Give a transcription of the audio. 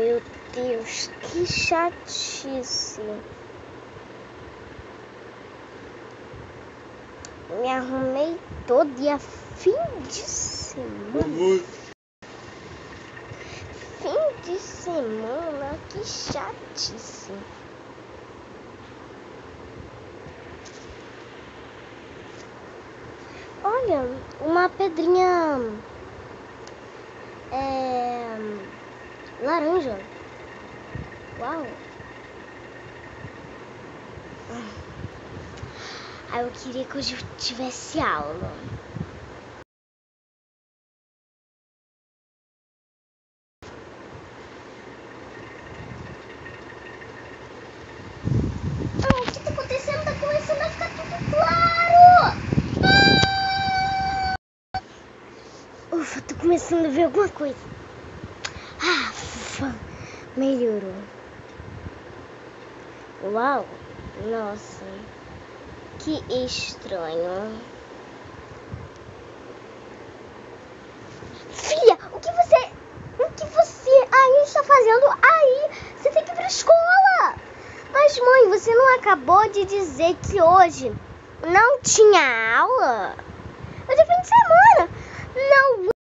Meu Deus, que chatice. Me arrumei todo dia, fim de semana. Fim de semana, que chatice. Olha, uma pedrinha laranja. Uau. Eu queria que hoje eu tivesse aula. O que tá acontecendo? Tá começando a ficar tudo claro. Ufa, tô começando a ver alguma coisa. Ufa, melhorou. Uau, nossa, que estranho. Filha, o que você aí está fazendo aí? Você tem que ir pra escola. Mas mãe, você não acabou de dizer que hoje não tinha aula? Hoje é fim de semana. Não